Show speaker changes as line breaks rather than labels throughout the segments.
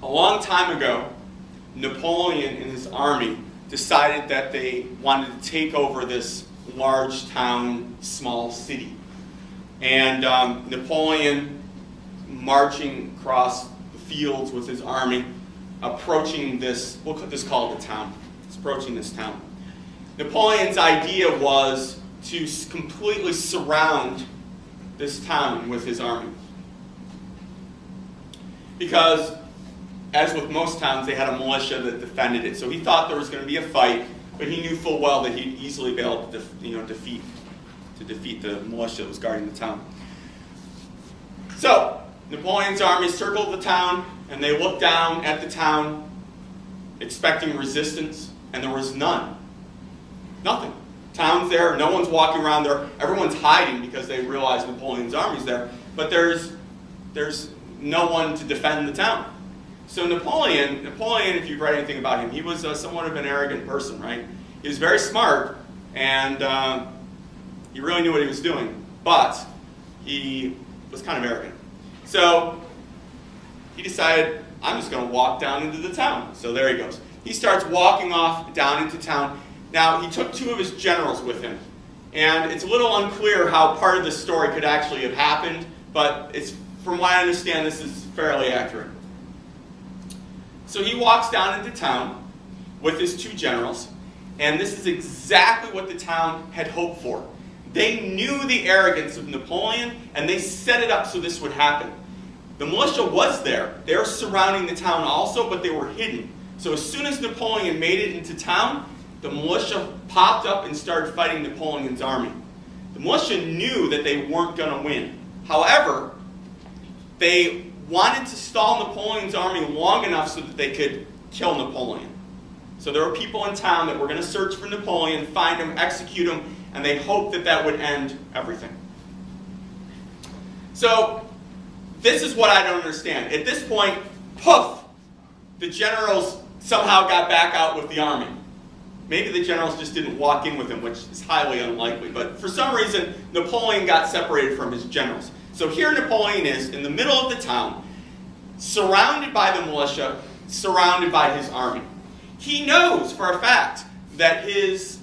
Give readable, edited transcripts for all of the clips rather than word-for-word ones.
A long time ago, Napoleon and his army decided that they wanted to take over this large town, small city. And Napoleon, marching across the fields with his army, approaching this, we'll just call it a town. It's approaching this town. Napoleon's idea was to completely surround this town with his army. Because, as with most towns, they had a militia that defended it. So he thought there was going to be a fight, but he knew full well that he'd easily be able to defeat the militia that was guarding the town. So, Napoleon's army circled the town, and they looked down at the town, expecting resistance, and there was none. Nothing. Town's there, no one's walking around there, everyone's hiding because they realize Napoleon's army's there, but there's no one to defend the town. So Napoleon, if you've read anything about him, he was somewhat of an arrogant person, right? He was very smart, and he really knew what he was doing, but he was kind of arrogant. So he decided, I'm just going to walk down into the town. So there he goes. He starts walking off down into town. Now, he took 2 of his generals with him, and it's a little unclear how part of this story could actually have happened, but from what I understand, this is fairly accurate. So he walks down into town with his 2 generals, and this is exactly what the town had hoped for. They knew the arrogance of Napoleon, and they set it up so this would happen. The militia was there. They were surrounding the town also, but they were hidden. So as soon as Napoleon made it into town, the militia popped up and started fighting Napoleon's army. The militia knew that they weren't going to win. However, they wanted to stall Napoleon's army long enough so that they could kill Napoleon. So there were people in town that were going to search for Napoleon, find him, execute him, and they hoped that that would end everything. So this is what I don't understand. At this point, poof, the generals somehow got back out with the army. Maybe the generals just didn't walk in with him, which is highly unlikely. But for some reason, Napoleon got separated from his generals. So here Napoleon is in the middle of the town, surrounded by the militia, surrounded by his army. He knows for a fact that his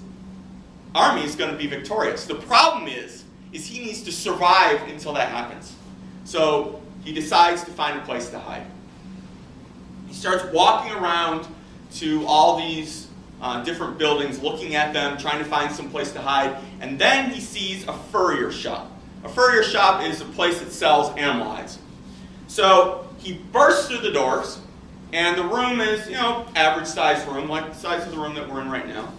army is going to be victorious. The problem is he needs to survive until that happens. So he decides to find a place to hide. He starts walking around to all these different buildings, looking at them, trying to find some place to hide, and then he sees a furrier shop. A furrier shop is a place that sells animal hides. So he bursts through the doors, and the room is, average sized room, like the size of the room that we're in right now.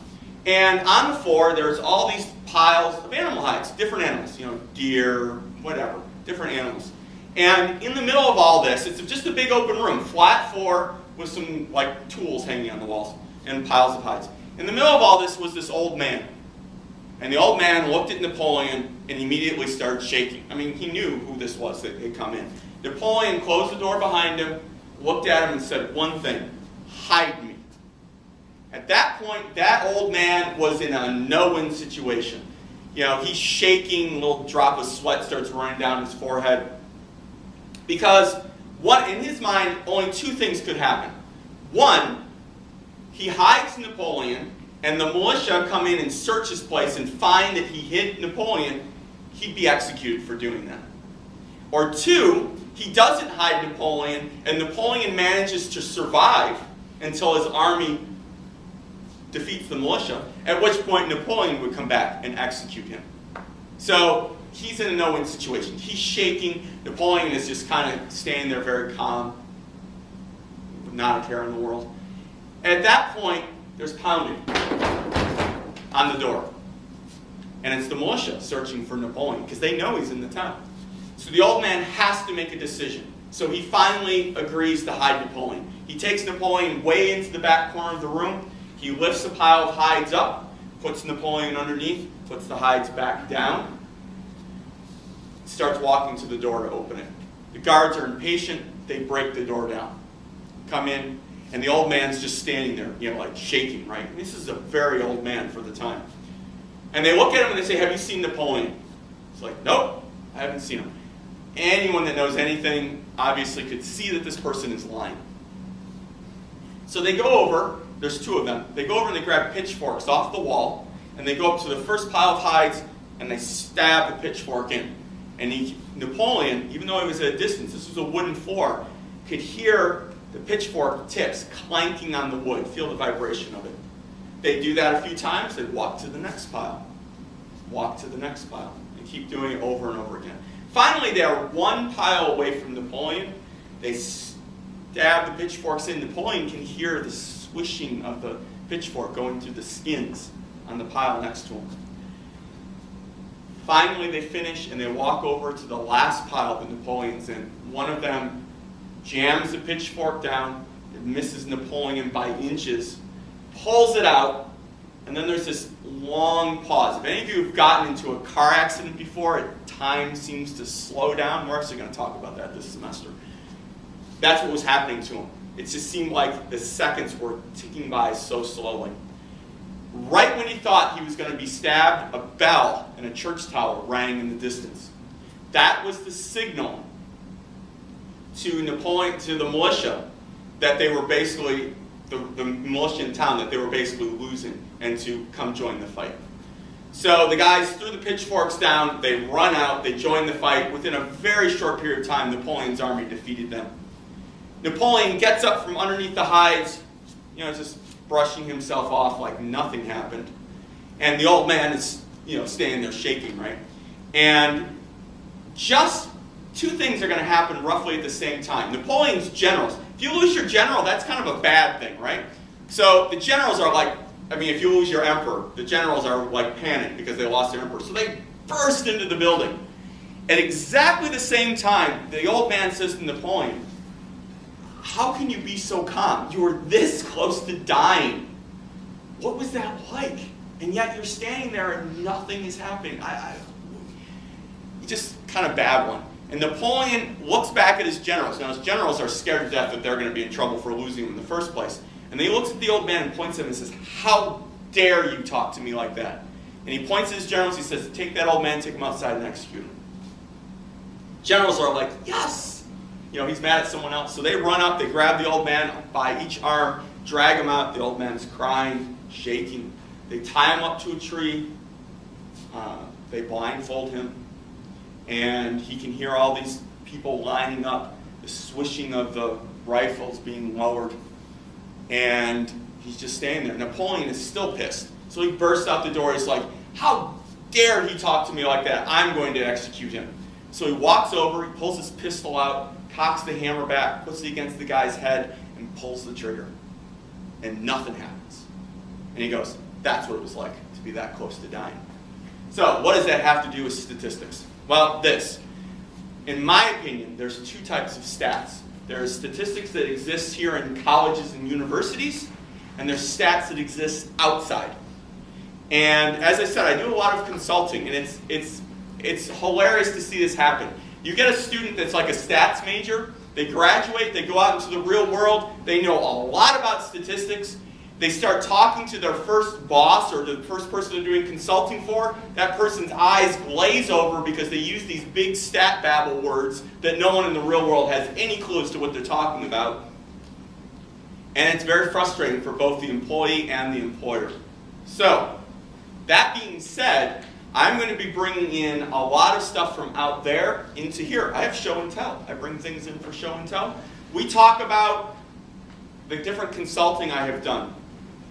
And on the floor, there's all these piles of animal hides, different animals, deer, whatever, different animals. And in the middle of all this, it's just a big open room, flat floor with some tools hanging on the walls and piles of hides. In the middle of all this was this old man. And the old man looked at Napoleon and immediately started shaking. I mean, he knew who this was that had come in. Napoleon closed the door behind him, looked at him and said one thing, hide me. At that point, that old man was in a no-win situation. He's shaking, a little drop of sweat starts running down his forehead. Because in his mind, only 2 things could happen. One, he hides Napoleon, and the militia come in and search his place and find that he hid Napoleon, he'd be executed for doing that. Or 2, he doesn't hide Napoleon, and Napoleon manages to survive until his army defeats the militia, at which point Napoleon would come back and execute him. So he's in a no-win situation. He's shaking. Napoleon is just kind of standing there very calm, with not a care in the world. At that point, there's pounding on the door. And it's the militia searching for Napoleon, because they know he's in the town. So the old man has to make a decision. So he finally agrees to hide Napoleon. He takes Napoleon way into the back corner of the room. He lifts a pile of hides up, puts Napoleon underneath, puts the hides back down, starts walking to the door to open it. The guards are impatient. They break the door down, come in, and the old man's just standing there, shaking, right? And this is a very old man for the time. And they look at him and they say, have you seen Napoleon? He's like, nope, I haven't seen him. Anyone that knows anything obviously could see that this person is lying. So they go over, there's two of them, they go over and they grab pitchforks off the wall, and they go up to the first pile of hides, and they stab the pitchfork in. And Napoleon, even though he was at a distance, this was a wooden floor, could hear the pitchfork tips clanking on the wood, feel the vibration of it. They'd do that a few times, they'd walk to the next pile, walk to the next pile, and keep doing it over and over again. Finally, they are one pile away from Napoleon. They stab the pitchforks in. Napoleon can hear the swishing of the pitchfork going through the skins on the pile next to him. Finally, they finish and they walk over to the last pile that Napoleon's in. One of them jams the pitchfork down, it misses Napoleon by inches, pulls it out, and then there's this long pause. If any of you have gotten into a car accident before, time seems to slow down. We're actually going to talk about that this semester. That's what was happening to him. It just seemed like the seconds were ticking by so slowly. Right when he thought he was going to be stabbed, a bell in a church tower rang in the distance. That was the signal to Napoleon, to the militia, that they were basically, the militia in town, that they were basically losing and to come join the fight. So the guys threw the pitchforks down, they run out, they join the fight. Within a very short period of time, Napoleon's army defeated them. Napoleon gets up from underneath the hides, just brushing himself off like nothing happened. And the old man is, standing there shaking, right? And just two things are going to happen roughly at the same time. Napoleon's generals. If you lose your general, that's kind of a bad thing, right? So the generals are like, if you lose your emperor, the generals are like panicked because they lost their emperor. So they burst into the building. At exactly the same time, the old man says to Napoleon, "How can you be so calm? You were this close to dying. What was that like? And yet you're standing there and nothing is happening." Just kind of babbling. And Napoleon looks back at his generals. Now his generals are scared to death that they're going to be in trouble for losing him in the first place. And then he looks at the old man and points at him and says, "How dare you talk to me like that?" And he points at his generals. He says, "Take that old man, take him outside and execute him." Generals are like, "Yes!" He's mad at someone else. So they run up, they grab the old man by each arm, drag him out. The old man's crying, shaking. They tie him up to a tree. They blindfold him. And he can hear all these people lining up, the swishing of the rifles being lowered. And he's just standing there. Napoleon is still pissed. So he bursts out the door. He's like, "How dare he talk to me like that? I'm going to execute him." So he walks over, he pulls his pistol out, cocks the hammer back, puts it against the guy's head, and pulls the trigger. And nothing happens. And he goes, "That's what it was like to be that close to dying." So what does that have to do with statistics? Well, this. In my opinion, there's two types of stats. There's statistics that exist here in colleges and universities, and there's stats that exist outside. And as I said, I do a lot of consulting, and it's hilarious to see this happen. You get a student that's like a stats major, they graduate, they go out into the real world, they know a lot about statistics, they start talking to their first boss or the first person they're doing consulting for, that person's eyes glaze over because they use these big stat babble words that no one in the real world has any clue as to what they're talking about. And it's very frustrating for both the employee and the employer. So, that being said, I'm going to be bringing in a lot of stuff from out there into here. I have show and tell. I bring things in for show and tell. We talk about the different consulting I have done.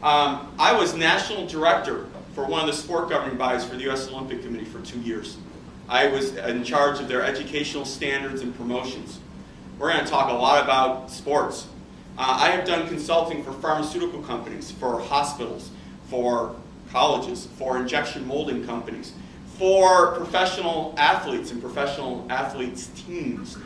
I was national director for one of the sport governing bodies for the U.S. Olympic Committee for 2 years. I was in charge of their educational standards and promotions. We're going to talk a lot about sports. I have done consulting for pharmaceutical companies, for hospitals, for colleges, for injection molding companies, for professional athletes and professional athletes' teams.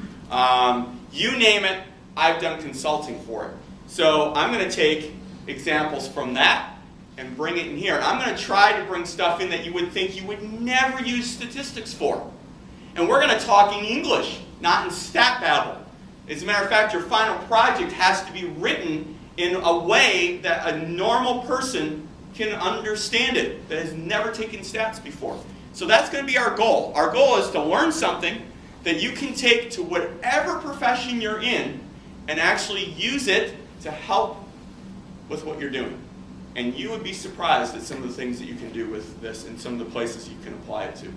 You name it, I've done consulting for it. So I'm going to take examples from that and bring it in here. And I'm going to try to bring stuff in that you would think you would never use statistics for. And we're going to talk in English, not in stat babble. As a matter of fact, your final project has to be written in a way that a normal person can understand it, that has never taken stats before. So that's going to be our goal. Our goal is to learn something that you can take to whatever profession you're in and actually use it to help with what you're doing. And you would be surprised at some of the things that you can do with this and some of the places you can apply it to.